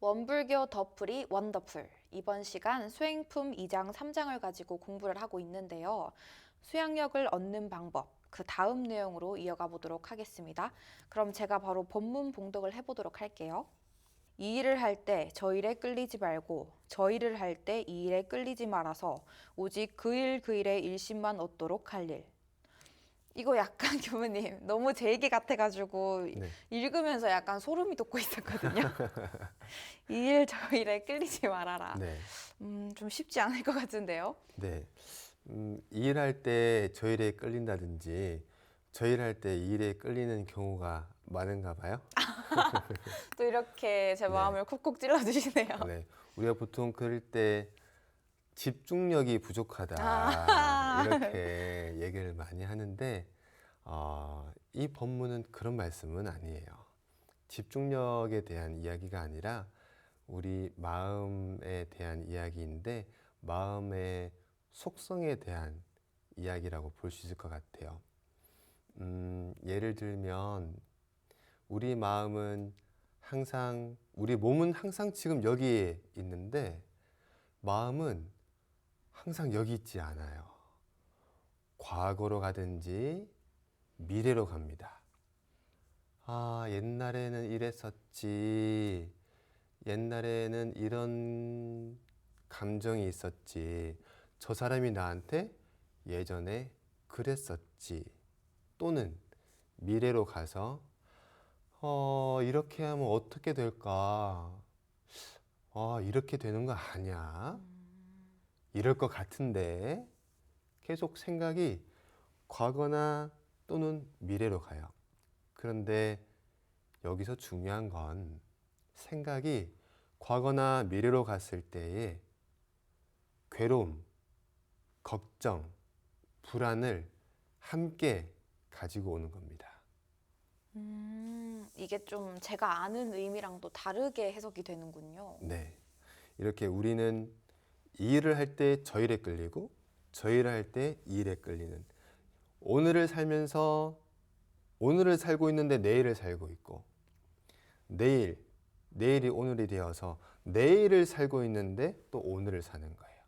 원불교 더풀이 원더풀. 이번 시간 수행품 2장 3장을 가지고 공부를 하고 있는데요. 수양력을 얻는 방법, 그 다음 내용으로 이어가 보도록 하겠습니다. 그럼 제가 바로 본문 봉독을 해보도록 할게요. 이 일을 할 때 저 일에 끌리지 말고 저 일을 할 때 이 일에 끌리지 말아서 오직 그 일의 일심만 얻도록 할 일. 이거 약간 교무님 너무 제 얘기 같아가지고 네. 읽으면서 약간 소름이 돋고 있었거든요. 이 일 저 일에 끌리지 말아라. 네. 좀 쉽지 않을 것 같은데요. 네. 이 일할 때 저 일에 끌린다든지 저 일할 때 이 일에 끌리는 경우가 많은가 봐요. 또 이렇게 제 네. 마음을 콕콕 찔러주시네요. 네. 우리가 보통 그럴 때 집중력이 부족하다 아. 이렇게 얘기를 많이 하는데 이 본문은 그런 말씀은 아니에요. 집중력에 대한 이야기가 아니라 우리 마음에 대한 이야기인데 마음의 속성에 대한 이야기라고 볼 수 있을 것 같아요. 예를 들면 우리 마음은 항상, 우리 몸은 항상 지금 여기에 있는데 마음은 항상 여기 있지 않아요. 과거로 가든지 미래로 갑니다. 아, 옛날에는 이랬었지. 옛날에는 이런 감정이 있었지. 저 사람이 나한테 예전에 그랬었지. 또는 미래로 가서 이렇게 하면 어떻게 될까? 이렇게 되는 거 아니야? 이럴 것 같은데 계속 생각이 과거나 또는 미래로 가요. 그런데 여기서 중요한 건 생각이 과거나 미래로 갔을 때의 괴로움, 걱정, 불안을 함께 가지고 오는 겁니다. 이게 좀 제가 아는 의미랑 또 다르게 해석이 되는군요. 네. 이렇게 우리는 이 일을 할 때 저 일에 끌리고 저 일을 할 때 이 일에 끌리는, 오늘을 살면서 오늘을 살고 있는데 내일을 살고 있고, 내일이 오늘이 되어서 내일을 살고 있는데 또 오늘을 사는 거예요.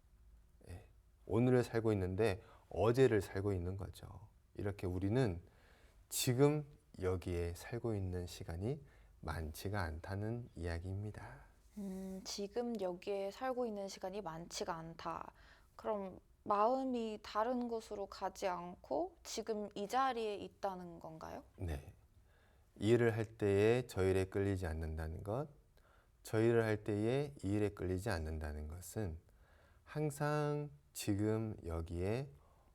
예. 오늘을 살고 있는데 어제를 살고 있는 거죠. 이렇게 우리는 지금 여기에 살고 있는 시간이 많지가 않다는 이야기입니다. 지금 여기에 살고 있는 시간이 많지가 않다. 그럼 마음이 다른 곳으로 가지 않고 지금 이 자리에 있다는 건가요? 네. 이 일을 할 때에 저 일에 끌리지 않는다는 것, 저 일을 할 때에 이 일에 끌리지 않는다는 것은 항상 지금 여기에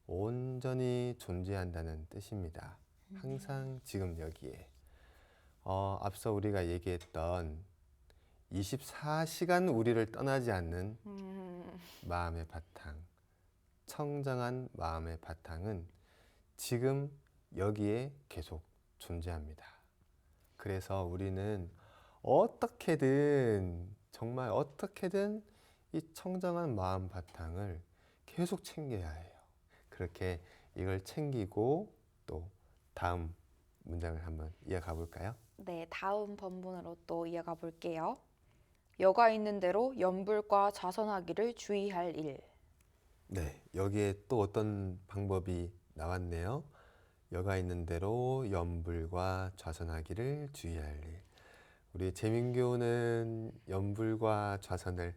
온전히 존재한다는 뜻입니다. 항상 지금 여기에. 앞서 우리가 얘기했던 24시간 우리를 떠나지 않는 마음의 바탕, 청정한 마음의 바탕은 지금 여기에 계속 존재합니다. 그래서 우리는 어떻게든, 정말 어떻게든 이 청정한 마음 바탕을 계속 챙겨야 해요. 그렇게 이걸 챙기고 또 다음 문장을 한번 이어가 볼까요? 네, 다음 본문으로 또 이어가 볼게요. 여가 있는 대로 염불과 좌선하기를 주의할 일. 네, 여기에 또 어떤 방법이 나왔네요. 여가 있는 대로 염불과 좌선하기를 주의할 일. 우리 재민교는 염불과 좌선을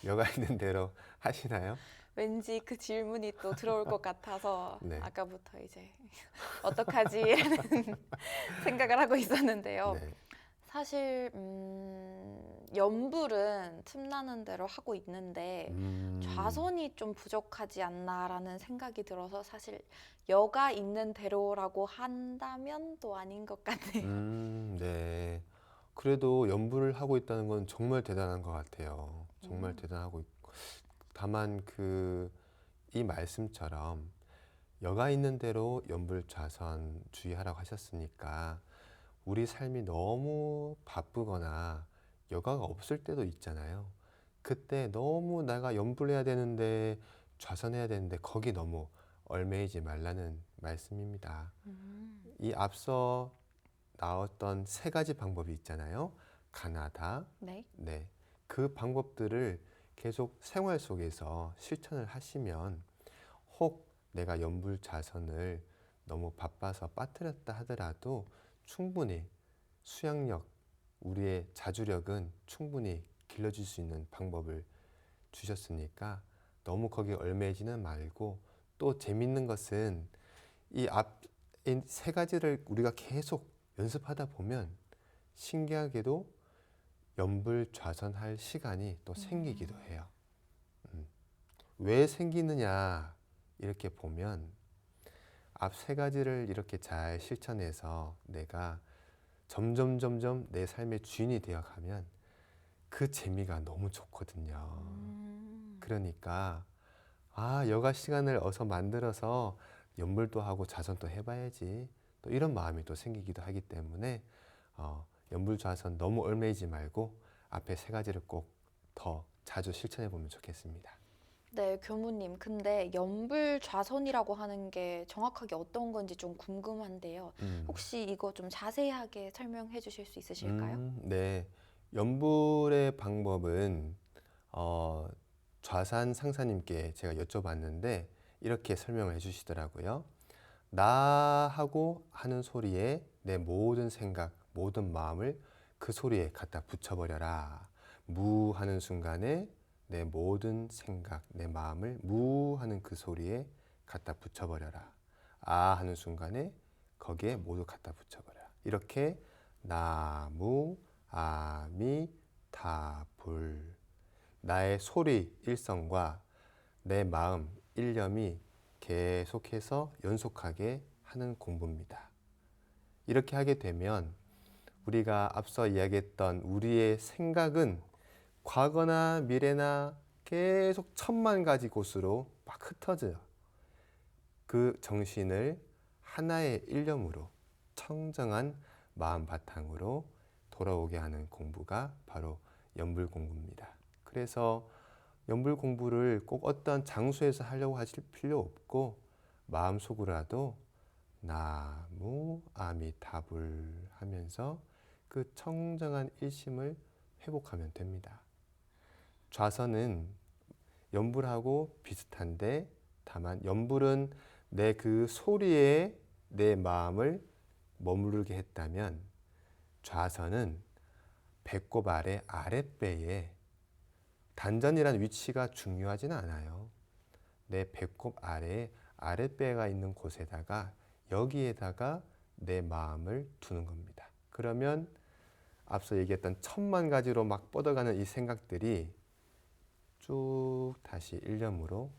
여가 있는 대로 하시나요? 왠지 그 질문이 또 들어올 것 같아서 네. 아까부터 이제 어떡하지? 라는 생각을 하고 있었는데요. 네. 사실 염불은 틈나는 대로 하고 있는데 좌선이 좀 부족하지 않나라는 생각이 들어서 사실 여가 있는 대로라고 한다면 또 아닌 것 같네요. 네. 그래도 염불을 하고 있다는 건 정말 대단한 것 같아요. 정말 대단하고 있고. 다만 이 말씀처럼 여가 있는 대로 염불 좌선 주의하라고 하셨으니까 우리 삶이 너무 바쁘거나 여가가 없을 때도 있잖아요. 그때 너무 내가 염불해야 되는데 좌선해야 되는데 거기 너무 얽매이지 말라는 말씀입니다. 음. 이 앞서 나왔던 세 가지 방법이 있잖아요. 가나다. 네. 네. 그 방법들을 계속 생활 속에서 실천을 하시면 혹 내가 연불자선을 너무 바빠서 빠뜨렸다 하더라도 충분히 수양력, 우리의 자주력은 충분히 길러줄 수 있는 방법을 주셨으니까 너무 거기에 얽매이지는 말고, 또 재밌는 것은 이 앞 세 가지를 우리가 계속 연습하다 보면 신기하게도 연불좌선할 시간이 또 생기기도 해요. 왜 생기느냐 이렇게 보면 앞 세 가지를 이렇게 잘 실천해서 내가 점점 내 삶의 주인이 되어 가면 그 재미가 너무 좋거든요. 그러니까 여가 시간을 어서 만들어서 연물도 하고 자선도 해봐야지, 또 이런 마음이 또 생기기도 하기 때문에 연불좌선 너무 얽매이지 말고 앞에 세 가지를 꼭 더 자주 실천해 보면 좋겠습니다. 네, 교무님. 근데 연불좌선이라고 하는 게 정확하게 어떤 건지 좀 궁금한데요. 혹시 이거 좀 자세하게 설명해 주실 수 있으실까요? 네. 연불의 방법은 좌산 상사님께 제가 여쭤봤는데 이렇게 설명을 해주시더라고요. 나하고 하는 소리에 내 모든 생각, 모든 마음을 그 소리에 갖다 붙여버려라. 무 하는 순간에 내 모든 생각, 내 마음을 무 하는 그 소리에 갖다 붙여버려라. 아 하는 순간에 거기에 모두 갖다 붙여버려라. 이렇게 나무 아미 타불, 나의 소리 일성과 내 마음 일념이 계속해서 연속하게 하는 공부입니다. 이렇게 하게 되면 우리가 앞서 이야기했던 우리의 생각은 과거나 미래나 계속 천만 가지 곳으로 막 흩어져요. 그 정신을 하나의 일념으로 청정한 마음 바탕으로 돌아오게 하는 공부가 바로 연불 공부입니다. 그래서 연불 공부를 꼭 어떤 장소에서 하려고 하실 필요 없고 마음속으로라도 나무 아미타불 하면서 그 청정한 일심을 회복하면 됩니다. 좌선은 연불하고 비슷한데 다만 연불은 내 그 소리에 내 마음을 머무르게 했다면 좌선은 배꼽 아래 아랫배에, 단전이라는 위치가 중요하지는 않아요. 내 배꼽 아래에 아랫배가 있는 곳에다가 여기에다가 내 마음을 두는 겁니다. 그러면 앞서 얘기했던 천만 가지로 막 뻗어가는 이 생각들이 쭉 다시 일념으로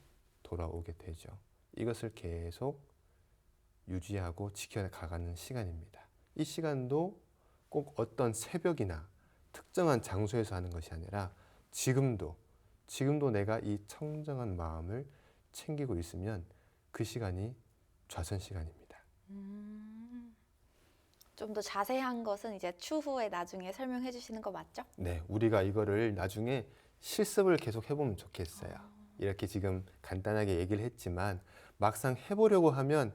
돌아오게 되죠. 이것을 계속 유지하고 지켜가가는 시간입니다. 이 시간도 꼭 어떤 새벽이나 특정한 장소에서 하는 것이 아니라 지금도 내가 이 청정한 마음을 챙기고 있으면 그 시간이 좌선 시간입니다. 좀 더 자세한 것은 이제 추후에 나중에 설명해 주시는 거 맞죠? 네, 우리가 이거를 나중에 실습을 계속 해보면 좋겠어요. 이렇게 지금 간단하게 얘기를 했지만 막상 해보려고 하면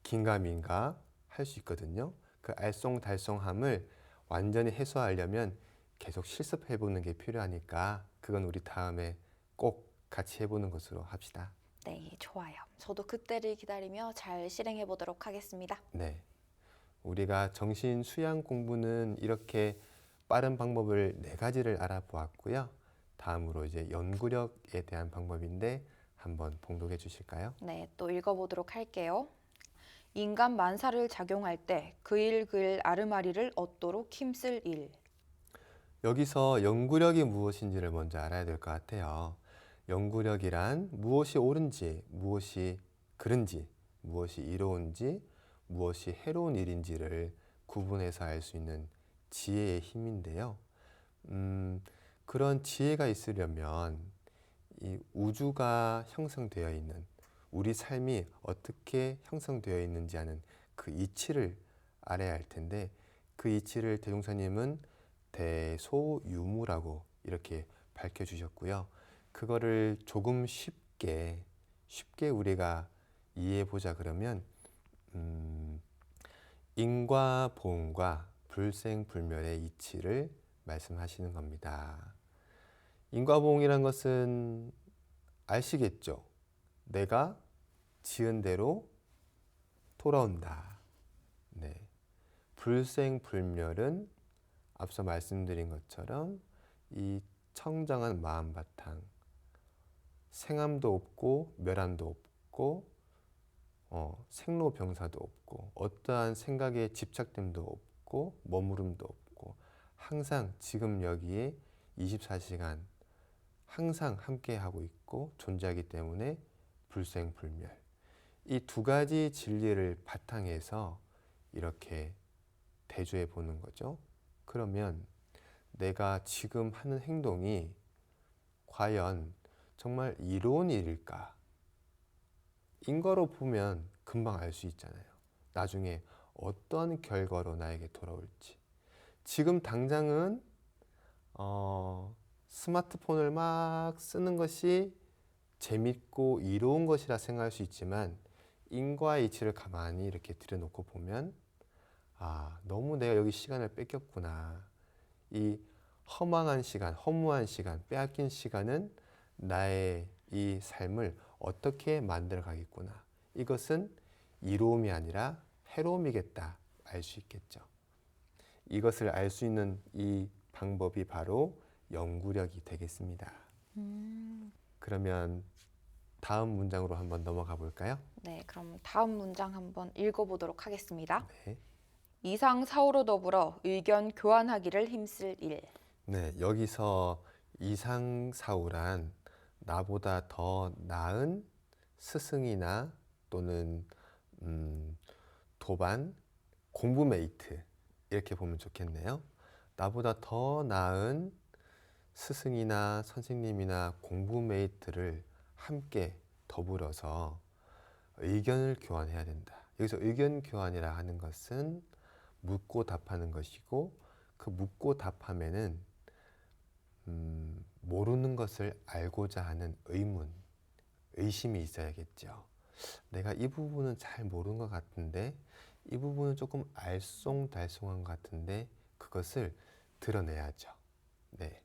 긴가민가 할 수 있거든요. 그 알쏭달쏭함을 완전히 해소하려면 계속 실습해보는 게 필요하니까 그건 우리 다음에 꼭 같이 해보는 것으로 합시다. 네, 좋아요. 저도 그때를 기다리며 잘 실행해 보도록 하겠습니다. 네, 우리가 정신 수양 공부는 이렇게 빠른 방법을 네 가지를 알아보았고요. 다음으로 이제 연구력에 대한 방법인데 한번 봉독해 주실까요? 네, 또 읽어보도록 할게요. 인간 만사를 작용할 때 그 일 그 일 아르마리를 얻도록 힘쓸 일. 여기서 연구력이 무엇인지를 먼저 알아야 될 것 같아요. 연구력이란 무엇이 옳은지, 무엇이 그른지, 무엇이 이로운지, 무엇이 해로운 일인지를 구분해서 알 수 있는 지혜의 힘인데요. 그런 지혜가 있으려면 이 우주가 형성되어 있는, 우리 삶이 어떻게 형성되어 있는지 하는 그 이치를 알아야 할 텐데, 그 이치를 대종사님은 대소유무라고 이렇게 밝혀주셨고요. 그거를 조금 쉽게 우리가 이해해 보자 그러면 인과 보응과 불생불멸의 이치를 말씀하시는 겁니다. 인과 보응이란 것은 아시겠죠? 내가 지은 대로 돌아온다. 네. 불생불멸은 앞서 말씀드린 것처럼 이 청정한 마음 바탕, 생함도 없고 멸함도 없고 생로병사도 없고 어떠한 생각에 집착됨도 없고 머무름도 없고 항상 지금 여기에 24시간 항상 함께하고 있고 존재하기 때문에 불생불멸. 이 두 가지 진리를 바탕에서 이렇게 대조해 보는 거죠. 그러면 내가 지금 하는 행동이 과연 정말 이로운 일일까? 인과로 보면 금방 알 수 있잖아요. 나중에 어떤 결과로 나에게 돌아올지. 지금 당장은 스마트폰을 막 쓰는 것이 재밌고 이로운 것이라 생각할 수 있지만 인과의 이치를 가만히 이렇게 들여놓고 보면 너무 내가 여기 시간을 뺏겼구나. 이 허망한 시간, 허무한 시간, 빼앗긴 시간은 나의 이 삶을 어떻게 만들어 가겠구나. 이것은 이로움이 아니라 해로움이겠다. 알 수 있겠죠. 이것을 알 수 있는 이 방법이 바로 연구력이 되겠습니다. 그러면 다음 문장으로 한번 넘어가 볼까요? 네, 그럼 다음 문장 한번 읽어보도록 하겠습니다. 네. 이상 사후로 더불어 의견 교환하기를 힘쓸 일. 네, 여기서 이상사후란 나보다 더 나은 스승이나 또는 도반, 공부 메이트 이렇게 보면 좋겠네요. 나보다 더 나은 스승이나 선생님이나 공부 메이트를 함께 더불어서 의견을 교환해야 된다. 여기서 의견 교환이라 하는 것은 묻고 답하는 것이고 그 묻고 답함에는 모르는 것을 알고자 하는 의문, 의심이 있어야겠죠. 내가 이 부분은 잘 모르는 것 같은데 이 부분은 조금 알쏭달쏭한 것 같은데 그것을 드러내야죠. 네.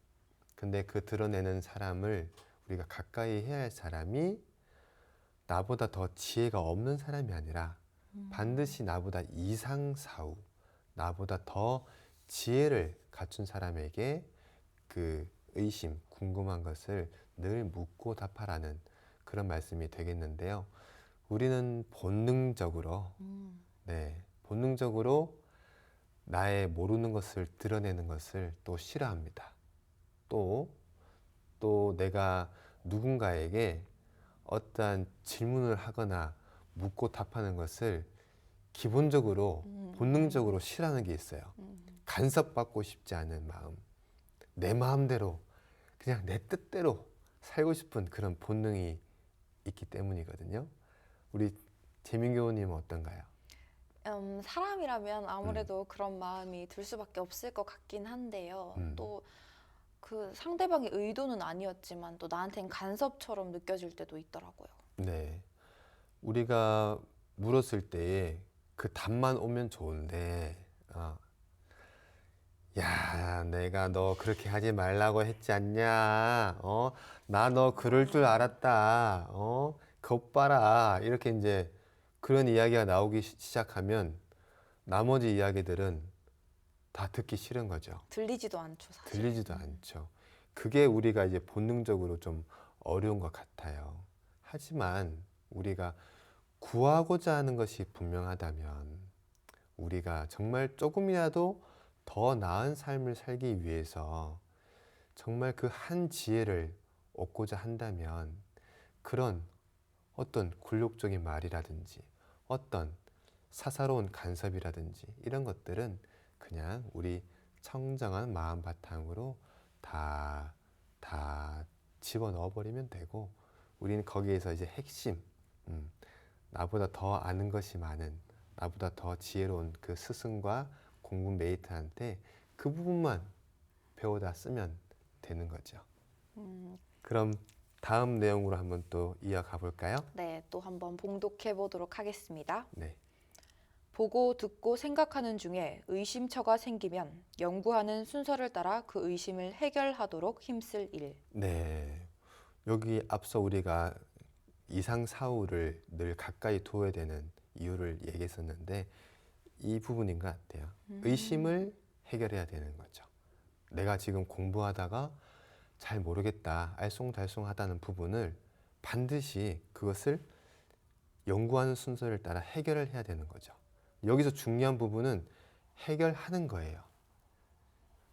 근데 그 드러내는 사람을 우리가 가까이 해야 할 사람이 나보다 더 지혜가 없는 사람이 아니라 반드시 나보다 이상사후, 나보다 더 지혜를 갖춘 사람에게 그 의심, 궁금한 것을 늘 묻고 답하라는 그런 말씀이 되겠는데요. 우리는 본능적으로, 본능적으로 나의 모르는 것을 드러내는 것을 또 싫어합니다. 또 내가 누군가에게 어떠한 질문을 하거나 묻고 답하는 것을 기본적으로 본능적으로 싫어하는 게 있어요. 간섭받고 싶지 않은 마음, 내 마음대로 그냥 내 뜻대로 살고 싶은 그런 본능이 있기 때문이거든요. 우리 재민 교우님은 어떤가요? 사람이라면 아무래도 그런 마음이 들 수밖에 없을 것 같긴 한데요. 또 그 상대방의 의도는 아니었지만 또 나한텐 간섭처럼 느껴질 때도 있더라고요. 네, 우리가 물었을 때에 그 답만 오면 좋은데 야, 내가 너 그렇게 하지 말라고 했지 않냐? 나 너 그럴 줄 알았다. 겉 봐라. 이렇게 이제 그런 이야기가 나오기 시작하면 나머지 이야기들은 다 듣기 싫은 거죠. 들리지도 않죠, 사실. 들리지도 않죠. 그게 우리가 이제 본능적으로 좀 어려운 것 같아요. 하지만 우리가 구하고자 하는 것이 분명하다면 우리가 정말 조금이라도 더 나은 삶을 살기 위해서 정말 그 한 지혜를 얻고자 한다면 그런 어떤 굴욕적인 말이라든지 어떤 사사로운 간섭이라든지 이런 것들은 그냥 우리 청정한 마음 바탕으로 다 집어넣어 버리면 되고 우리는 거기에서 이제 핵심 나보다 더 아는 것이 많은 나보다 더 지혜로운 그 스승과 공부 메이트한테 그 부분만 배워다 쓰면 되는 거죠. 그럼 다음 내용으로 한번 또 이어가 볼까요? 네, 또 한번 봉독해 보도록 하겠습니다. 네. 보고 듣고 생각하는 중에 의심처가 생기면 연구하는 순서를 따라 그 의심을 해결하도록 힘쓸 일. 네. 여기 앞서 우리가 이상 사후를 늘 가까이 두어야 되는 이유를 얘기했었는데 이 부분인 것 같아요. 의심을 해결해야 되는 거죠. 내가 지금 공부하다가 잘 모르겠다, 알쏭달쏭하다는 부분을 반드시 그것을 연구하는 순서를 따라 해결을 해야 되는 거죠. 여기서 중요한 부분은 해결하는 거예요.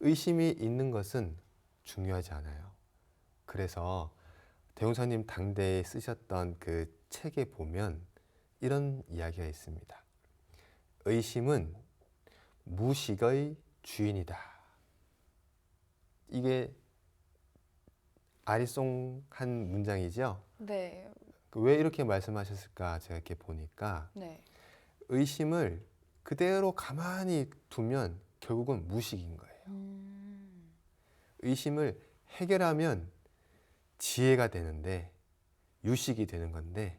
의심이 있는 것은 중요하지 않아요. 그래서 대웅사님 당대에 쓰셨던 그 책에 보면 이런 이야기가 있습니다. 의심은 무식의 주인이다. 이게 아리송한 문장이죠. 네, 왜 이렇게 말씀하셨을까 제가 이렇게 보니까 네. 의심을 그대로 가만히 두면 결국은 무식인 거예요. 의심을 해결하면 지혜가 되는데 유식이 되는 건데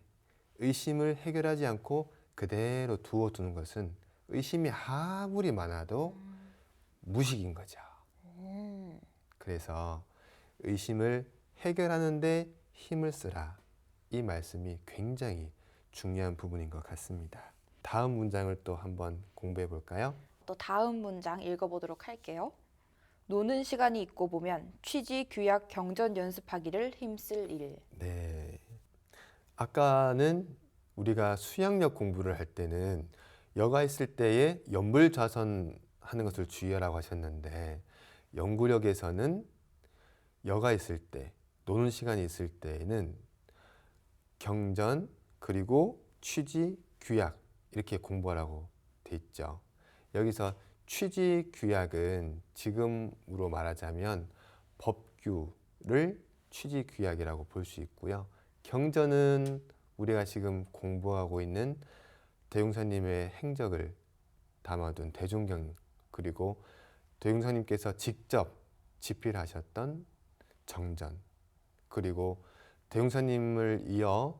의심을 해결하지 않고 그대로 두어두는 것은 의심이 아무리 많아도 무식인 거죠. 그래서 의심을 해결하는데 힘을 쓰라. 이 말씀이 굉장히 중요한 부분인 것 같습니다. 다음 문장을 또 한번 공부해 볼까요? 또 다음 문장 읽어보도록 할게요. 노는 시간이 있고 보면 취지, 규약, 경전 연습하기를 힘쓸 일. 네. 아까는 우리가 수양력 공부를 할 때는 여가 있을 때에 연불좌선 하는 것을 주의하라고 하셨는데 연구력에서는 여가 있을 때, 노는 시간이 있을 때에는 경전 그리고 취지, 규약 이렇게 공부하라고 돼 있죠. 여기서 취지, 규약은 지금으로 말하자면 법규를 취지, 규약이라고 볼 수 있고요. 경전은 우리가 지금 공부하고 있는 대웅사님의 행적을 담아둔 대중경 그리고 대웅사님께서 직접 집필하셨던 정전 그리고 대웅사님을 이어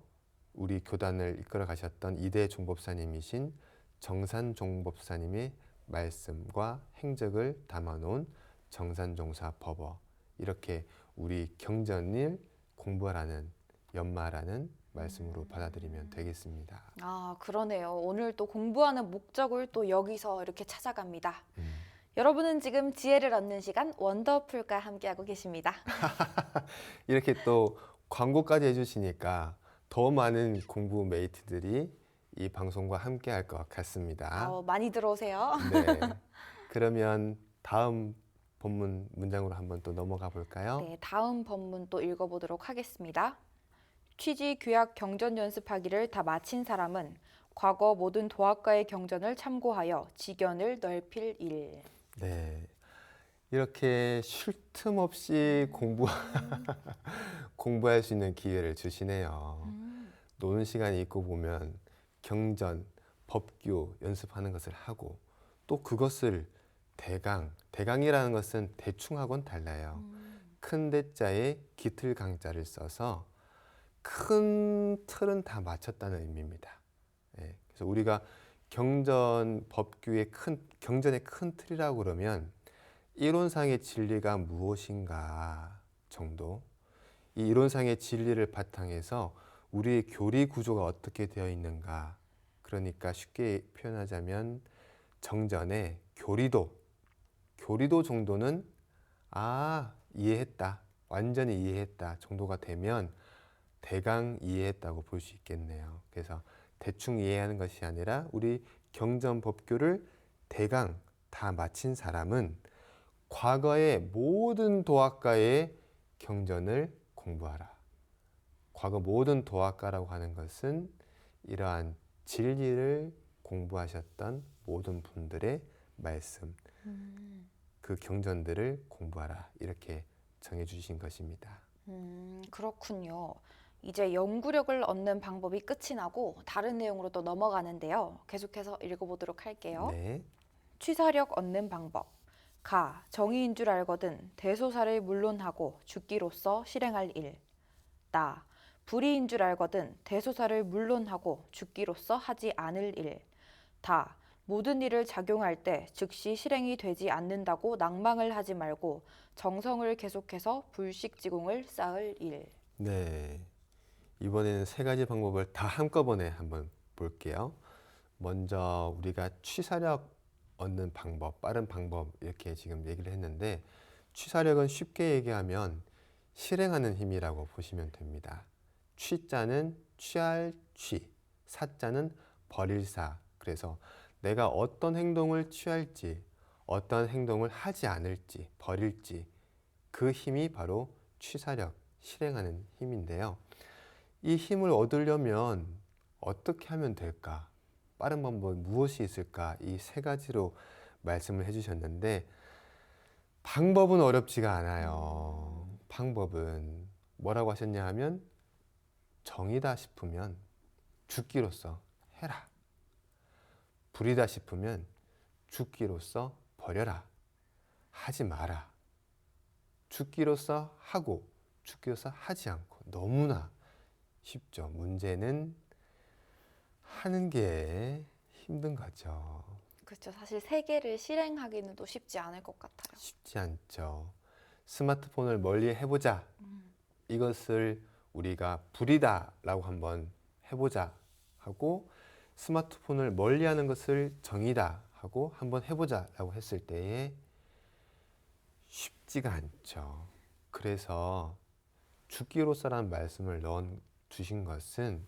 우리 교단을 이끌어 가셨던 이대 종법사님이신 정산종법사님의 말씀과 행적을 담아놓은 정산종사법어 이렇게 우리 경전을 공부하라는 연마라는 말씀으로 받아들이면 되겠습니다. 아, 그러네요. 오늘 또 공부하는 목적을 또 여기서 이렇게 찾아갑니다. 여러분은 지금 지혜를 얻는 시간 원더풀과 함께하고 계십니다. 이렇게 또 광고까지 해주시니까 더 많은 공부 메이트들이 이 방송과 함께 할 것 같습니다. 많이 들어오세요. 네. 그러면 다음 본문 문장으로 한번 또 넘어가 볼까요? 네, 다음 본문 또 읽어보도록 하겠습니다. 취지, 규약, 경전 연습하기를 다 마친 사람은 과거 모든 도학가의 경전을 참고하여 지견을 넓힐 일. 네. 이렇게 쉴 틈 없이 공부할 수 있는 기회를 주시네요. 노는 시간이 있고 보면 경전, 법규 연습하는 것을 하고 또 그것을 대강이라는 것은 대충하고는 달라요. 큰 대자에 깃을 강자를 써서 큰 틀은 다 맞췄다는 의미입니다. 예, 그래서 우리가 경전의 큰 틀이라고 그러면 이론상의 진리가 무엇인가 정도, 이 이론상의 진리를 바탕해서 우리의 교리 구조가 어떻게 되어 있는가, 그러니까 쉽게 표현하자면 정전의 교리도 정도는 이해했다, 완전히 이해했다 정도가 되면 대강 이해했다고 볼 수 있겠네요. 그래서 대충 이해하는 것이 아니라 우리 경전 법규를 대강 다 마친 사람은 과거의 모든 도학가의 경전을 공부하라. 과거 모든 도학가라고 하는 것은 이러한 진리를 공부하셨던 모든 분들의 말씀, 그 경전들을 공부하라. 이렇게 정해주신 것입니다. 그렇군요. 이제 연구력을 얻는 방법이 끝이 나고 다른 내용으로 또 넘어가는데요. 계속해서 읽어보도록 할게요. 네. 취사력 얻는 방법. 가, 정의인 줄 알거든 대소사를 물론하고 죽기로써 실행할 일. 나 불의인 줄 알거든 대소사를 물론하고 죽기로써 하지 않을 일. 다 모든 일을 작용할 때 즉시 실행이 되지 않는다고 낭망을 하지 말고 정성을 계속해서 불식지공을 쌓을 일. 네. 이번에는 세 가지 방법을 다 한꺼번에 한번 볼게요. 먼저 우리가 취사력 얻는 방법, 빠른 방법 이렇게 지금 얘기를 했는데 취사력은 쉽게 얘기하면 실행하는 힘이라고 보시면 됩니다. 취자는 취할 취, 사자는 버릴 사. 그래서 내가 어떤 행동을 취할지, 어떤 행동을 하지 않을지, 버릴지 그 힘이 바로 취사력, 실행하는 힘인데요. 이 힘을 얻으려면 어떻게 하면 될까? 빠른 방법은 무엇이 있을까? 이 세 가지로 말씀을 해주셨는데 방법은 어렵지가 않아요. 방법은 뭐라고 하셨냐 하면 정이다 싶으면 죽기로써 해라. 불이다 싶으면 죽기로써 버려라. 하지 마라. 죽기로써 하고 죽기로써 하지 않고 너무나 쉽죠. 문제는 하는 게 힘든 거죠. 그렇죠. 사실 세 개를 실행하기는 또 쉽지 않을 것 같아요. 쉽지 않죠. 스마트폰을 멀리 해보자. 이것을 우리가 불이다라고 한번 해보자 하고 스마트폰을 멀리하는 것을 정이다 하고 한번 해보자라고 했을 때에 쉽지가 않죠. 그래서 죽기로써라는 말씀을 넣어 주신 것은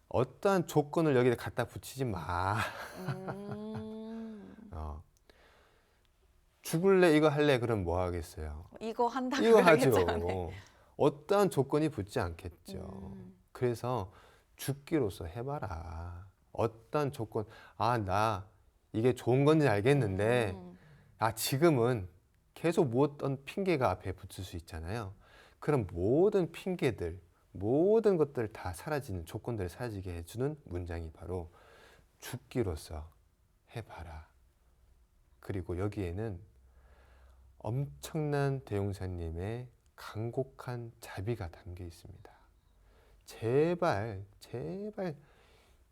어떠한 조건을 여기에 갖다 붙이지 마. 죽을래 이거 할래 그럼 뭐 하겠어요? 이거 한다 이거 그러겠잖아요. 하죠. 어떠한 조건이 붙지 않겠죠. 음. 그래서 죽기로써 해봐라. 어떠한 조건, 아, 나 이게 좋은 건지 알겠는데, 지금은 계속 무엇던 핑계가 앞에 붙을 수 있잖아요. 그럼 모든 핑계들, 모든 것들 다 사라지는 조건들을 사라지게 해주는 문장이 바로 죽기로써 해봐라. 그리고 여기에는 엄청난 대용사님의 간곡한 자비가 담겨 있습니다. 제발, 제발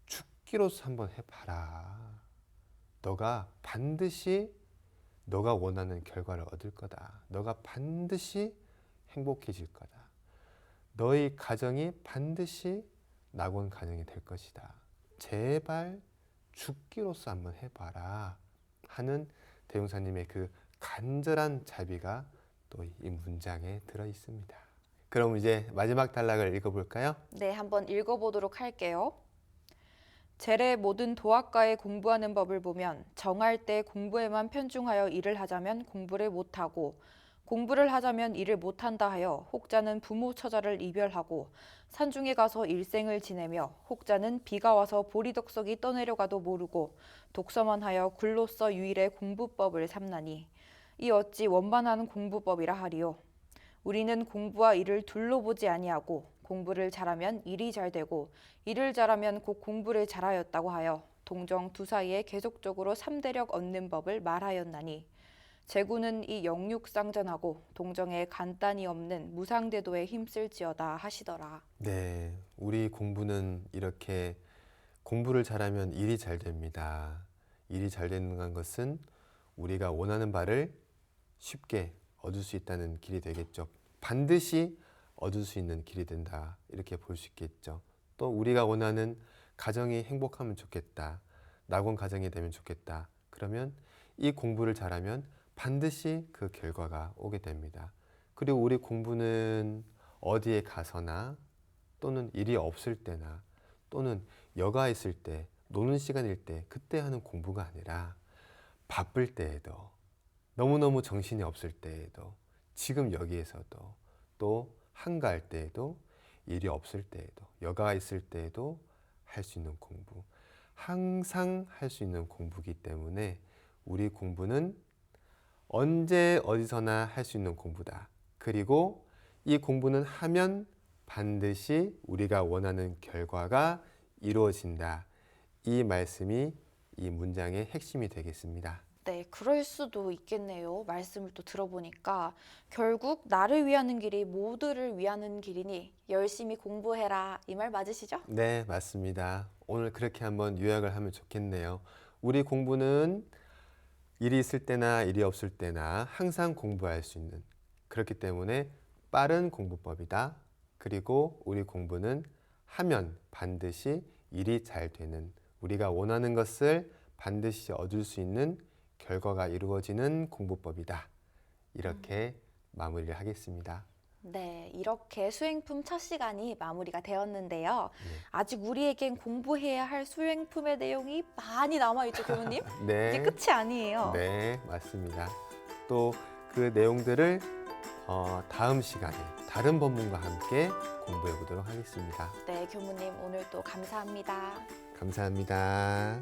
죽기로써 한번 해봐라. 너가 반드시 너가 원하는 결과를 얻을 거다. 너가 반드시 행복해질 거다. 너의 가정이 반드시 낙원 가정이 될 것이다. 제발 죽기로써 한번 해봐라 하는 대용사님의 그 간절한 자비가 또 이 문장에 들어 있습니다. 그럼 이제 마지막 단락을 읽어볼까요? 네, 한번 읽어보도록 할게요. 젤의 모든 도학가의 공부하는 법을 보면 정할 때 공부에만 편중하여 일을 하자면 공부를 못하고 공부를 하자면 일을 못한다 하여 혹자는 부모 처자를 이별하고 산중에 가서 일생을 지내며 혹자는 비가 와서 보리떡석이 떠내려가도 모르고 독서만 하여 글로써 유일의 공부법을 삼나니 이 어찌 원만한 공부법이라 하리요. 우리는 공부와 일을 둘로 보지 아니하고 공부를 잘하면 일이 잘 되고 일을 잘하면 곧 공부를 잘하였다고 하여 동정 두 사이에 계속적으로 3대력 얻는 법을 말하였나니 제구는 이 영육상전하고 동정에 간단히 없는 무상대도에 힘쓸지어다 하시더라. 네, 우리 공부는 이렇게 공부를 잘하면 일이 잘 됩니다. 일이 잘 되는 것은 우리가 원하는 바를 쉽게 얻을 수 있다는 길이 되겠죠. 반드시 얻을 수 있는 길이 된다. 이렇게 볼 수 있겠죠. 또 우리가 원하는 가정이 행복하면 좋겠다. 낙원 가정이 되면 좋겠다. 그러면 이 공부를 잘하면 반드시 그 결과가 오게 됩니다. 그리고 우리 공부는 어디에 가서나 또는 일이 없을 때나 또는 여가 있을 때 노는 시간일 때 그때 하는 공부가 아니라 바쁠 때에도 너무너무 정신이 없을 때에도 지금 여기에서도 또 한가할 때에도 일이 없을 때에도 여가가 있을 때에도 할 수 있는 공부, 항상 할 수 있는 공부이기 때문에 우리 공부는 언제 어디서나 할 수 있는 공부다. 그리고 이 공부는 하면 반드시 우리가 원하는 결과가 이루어진다. 이 말씀이 이 문장의 핵심이 되겠습니다. 네, 그럴 수도 있겠네요. 말씀을 또 들어보니까 결국 나를 위하는 길이 모두를 위하는 길이니 열심히 공부해라. 이 말 맞으시죠? 네, 맞습니다. 오늘 그렇게 한번 요약을 하면 좋겠네요. 우리 공부는 일이 있을 때나 일이 없을 때나 항상 공부할 수 있는, 그렇기 때문에 빠른 공부법이다. 그리고 우리 공부는 하면 반드시 일이 잘 되는, 우리가 원하는 것을 반드시 얻을 수 있는 결과가 이루어지는 공부법이다. 이렇게 마무리를 하겠습니다. 네, 이렇게 수행품 첫 시간이 마무리가 되었는데요. 네. 아직 우리에겐 공부해야 할 수행품의 내용이 많이 남아있죠, 교수님? 이게 네, 끝이 아니에요. 네, 맞습니다. 또 그 내용들을 다음 시간에 다른 본문과 함께 공부해 보도록 하겠습니다. 네, 교무님 오늘 또 감사합니다. 감사합니다.